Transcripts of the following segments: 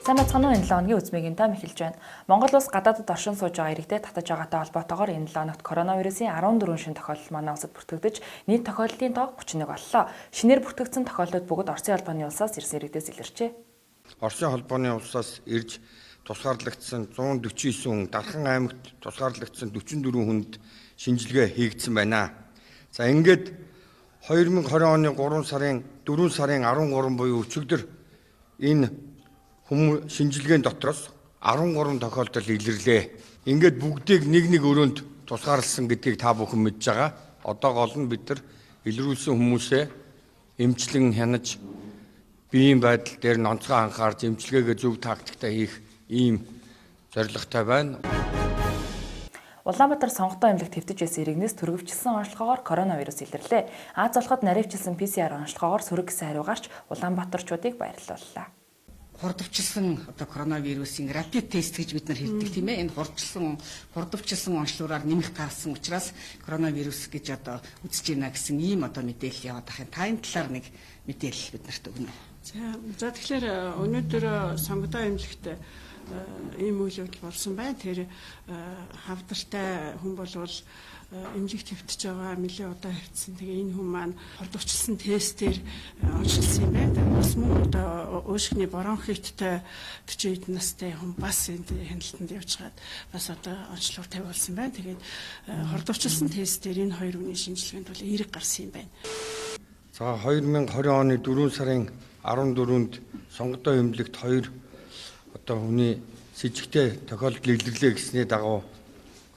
Сайн бацхан энэ 7 өдрийн үзмийн тайм эхэлж байна. Монгол улс гадаадд оршин сууж байгаа иргэдэд татаж байгаатай холбоотойгоор энэ 7 өнөخت коронавирусын 14 шин тохиолдол манай улсад бүртгэгдэж, нийт тохиолдлын тоог 31 боллоо. Шинээр бүртгэгдсэн тохиолдлууд бүгд Оросын холбооны улсаас ирсэн иргэдээс илэрчээ. Оросын холбооны улсаас ирж тусгаарлагдсан 149 хүн, Дархан аймагт тусгаарлагдсан 44 хүнд шинжилгээ хийгдсэн байна. За ингээд 2020 оны 4 сарын 13 буюу өчигдөр энэ хүмүүс шинжилгээний дотроос 13 тохиолдол илэрлээ. Ингээд бүгдийг нэг өрөөнд тусгаарласан гэдгийг та бүхэн мэдж байгаа. Одоо гол нь бид нар илрүүлсэн хүмүүсээ эмчлэн хянаж биеийн байдал дээр нь онцгой анхаарч эмчилгээгээ зөв тактиктай хийх ийм зорилготой байна. Улаанбаатар сонготой эмнэлэгт хэвтэж байсан иргэнээс төрөвчлсэн онцлогоогоор коронавирус илэрлээ. Аз болоход наривчилсан PCR онцлогоогоор сөрөг гэсэн хариу гарч Улаанбаатарчуудыг баярлууллаа. Хурдвчилсан одоо коронавирусын rapid тест гэж бид нар хэлдэг тийм ээ. Энэ хурдвчилсан онцлогоор нэмэх таасан учраас коронавирус гэж одоо үзэж байна гэсэн ийм одоо мэдээлэл яваад байгаа. Та энэ талаар нэг мэдээлэл бид нарт өгнө. За тэгэхээр өнөөдөр сонготой эмнэлэгт ийм үйл явдал болсон байна. Тэр хавдартай хүн болвол эмнэлэгт хэвтэж байгаа нэлээд удаа хэвтсэн. Тэгээ энэ хүн маань хордовчлсон тестээр онцлсан юм байна. Бас мөн одоо уушгины бронхиттай 40 настай хүн бас энэ хяналтанд явжгаад бас одоо онцлог тавиулсан байна. Тэгээд хордовчлсон тестээр энэ хоёр хүний шинжилгээнд бол эерэг гарсан юм байна. За 2020 оны 4 сарын 14-нд сонготой эмнэлэгт 2 одоо хүний с ิจ гтэй тохиолдол илэрлээ гэсний дагуу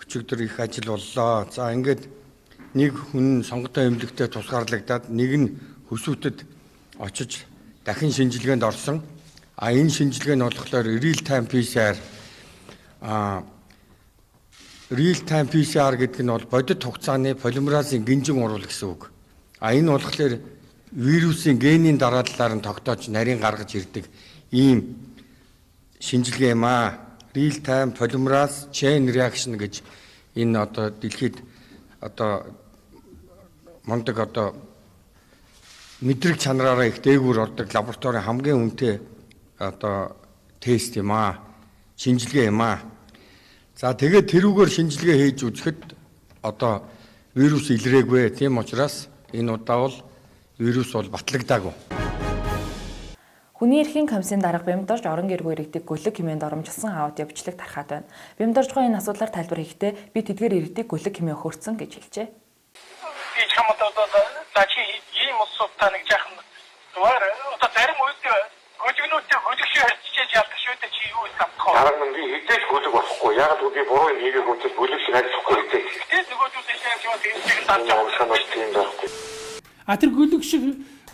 өчигдөр их ажил боллоо. За ингээд нэг хүн сонготой эмнэлэгтээ тусгаарлагдаад нэг нь хөсвөтөд очиж дахин шинжилгээнд орсон. Энэ шинжилгээ нь болохоор real time PCR гэдэг нь бол бодит хугацааны полимеразын гинжин урвал гэсэн үг. Энэ болохоор вирусын генийн дарааллаар нь тогтоож нарийн гаргаж ирдэг ийм шинжилгээ юм аа. Real time polymerase chain reaction гэж энэ одоо дэлхийд одоо мондөг одоо мэдрэг чанараараа их дээгүүр ордог лабораторийн хамгийн үнэтэй одоо тест юм аа. Шинжилгээ юм аа. За тэгээд тэрүүгээр шинжилгээ хийж үзэхэд одоо вирус илрээгүй. Тийм учраас энэ удаа бол вирус бол батлагдаагүй. Хүний эрхийн комиссийн дарга Бямдарж орон гэргүй иргэдэг гөлөг хэмээнд оромжилсан аудио бичлэг тархаад байна. Бямдаржгүй энэ асуудлаар тайлбар хийхдээ би тэдгээр иргэдэг гөлөг хэмээн хөрцөн гэж хэлжээ. Би чамдаа чи ийм усуудаа нэг жаахан зүгээр одоо зарим үед гөлгнүүтэй гөлгшөө харьцаж ялдаг шүү дээ чи юу самтхоо. Дараа нь би хэдэж гөлөг болохгүй. Яг л би буруу юм хийгээд учраас гөлөг шиг харьцахгүй гэдэг. Тэгээд нөгөөдөө шинэ юм тийм дарж байгаа. Тэр гөлөг шиг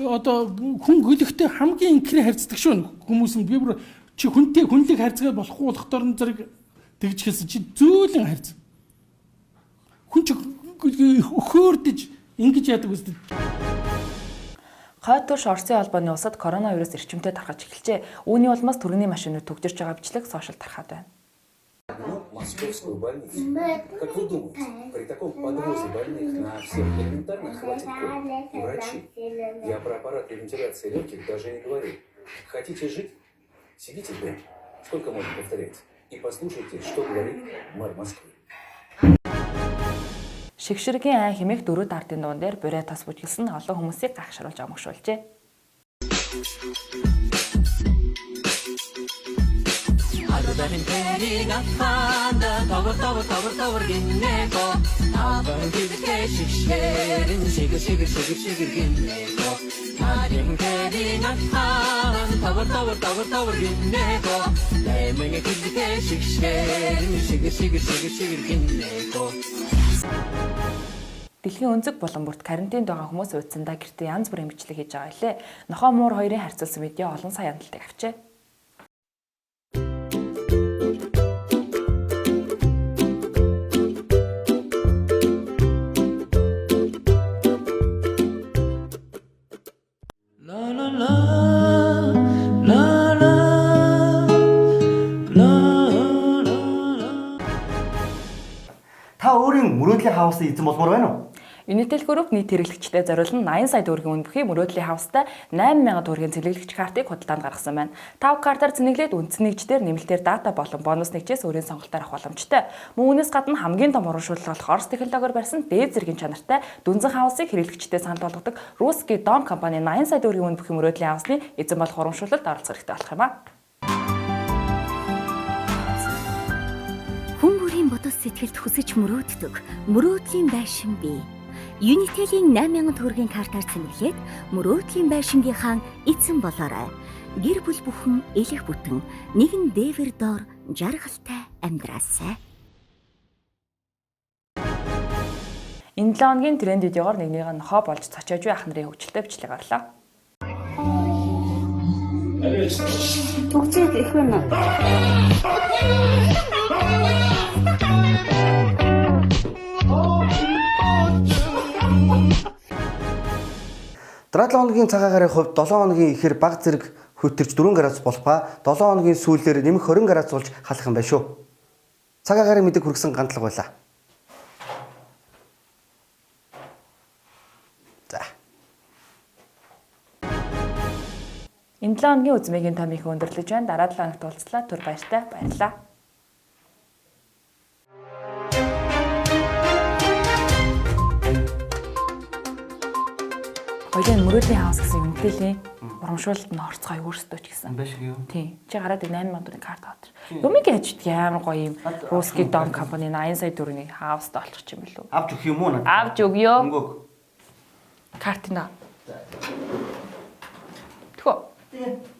одоо хүн гөлөгтэй хамгийн инкрээ харьцдаг шүү. Хүмүүс нь би бүр чи хүнлэг харьцгаа болохгүй болохдоор нь зэрэг тэгж хэлсэн чи зөөлөн харьц. Хүн чи хөөрдөж ингэж яадаг үстэй. Хойд төрш Оросын холбооны улсад коронавирус эрчимтэй тархаж эхэлжээ. Үүний улмаас түргэний машинууд төгжирч байгаа бичлэг сошиал тархаад байна. Московскую больницу. Как вы думаете, при таком подрозе больных на всех элементарно хватит коек и врачи? Я про аппарат вентиляции легких даже не говорю. Хотите жить? Сидите дома. Сколько можно повторять? И послушайте, что говорит мэр Москвы. Шигширгийн ай хэмээх дөрөв ардын дуун дээр бурай тас бүжгэлсэн олон хүмүүсийг гайхшруулж амгшуулжээ. Darin peri gaffanda tavır ginneko Avan gidke şişlerin şigir ginneko Darin peri gaffanda tavır ginneko Lemenge gidke şişlerin şigir ginneko Дэлхийн өнцөг болон бүрт карантинд байгаа хүмүүс уйдсандаа гэртээ янз бүрийн бичлэг хийж байгаа илээ. Нохоо муур хоёрын харьцуулсан видео олон сая хяналтыг авчээ. Та өөрийн мөрөөдлийн хаусыг эзэн болмоор байна уу? Unitel Group нийт хэрэглэгчдэд зориулсан 80 сая төгрөгийн үнэбүхий мөрөөдлийн хавстай 8,000 төгрөгийн цэвэрлэгч картыг худалдаанд гаргасан байна. 5 картаар цэнэглээд үндсэн нэгжээр нэмэлтээр дата болон бонус нэгжээс өөрийн сонголтоор авах боломжтой. Мөн үүнээс гадна хамгийн том урамшуулал болох Орос технологиор барьсан дээд зэргийн чанартай дүнзэн хавсыг хэрэглэгчдэд санал болгодог Русский дом компани 80 сая төгрөгийн үнэбүхий мөрөөдлийн хавсны эзэн болох урамшуулалд оролцох хэрэгтэй болох юм а. Хүн бүрийн бодол сэтгэлд хүсэж мөрөөддөг мөрөөдлийн байшин бий. Unitel-ийн 8,000 төгрөгийн картаар цэнэглээд мөрөөдлийн байшингийнхаа эзэн болоорой. Гэр бүл бүхэн элэх бүтэн нэгэн дээвэр доор жаргалтай амьдраасай. Энэ 7 хоногийн тренд видеогоор нэгнийг нохоо болж цочоож буй ах нарын хөгжилтэй бичлэг гарлаа. Түгцээд их байна. Дараа 7 хоногийн цагаан гарын хувьд 7 хоногийн ихэр баг зэрэг хөтөрч 4 градус болох ба 7 хоногийн сүүлээр нэмэх 20 градус болж халах юм байна шүү. Цагаан гарын мэдэг хүргэсэн гандлага байлаа. За. Энэ 7 хоногийн үзмэгийн том их өндөрлөж байна. Дараа 7 хоногт уулзлаа. Түр баяртай баярлалаа. Хоёрын мөрөөдлийн хаус гэсэн Unitel-ийн урамшуулалд нь орцгоё өөрсдөө ч гэсэн. Байна шиг юу? Тийм. Чи гараад 8,000 төгрөгийн карт аваад. Юмыг яждаг амар гоё юм. Русский дом компани 80 сая төгрөгийн хауст олчих юм билүү? Авч өгөх юм уу надад? Авч өгё. Өнгөг. Картина. Тхөө. Тэгээ.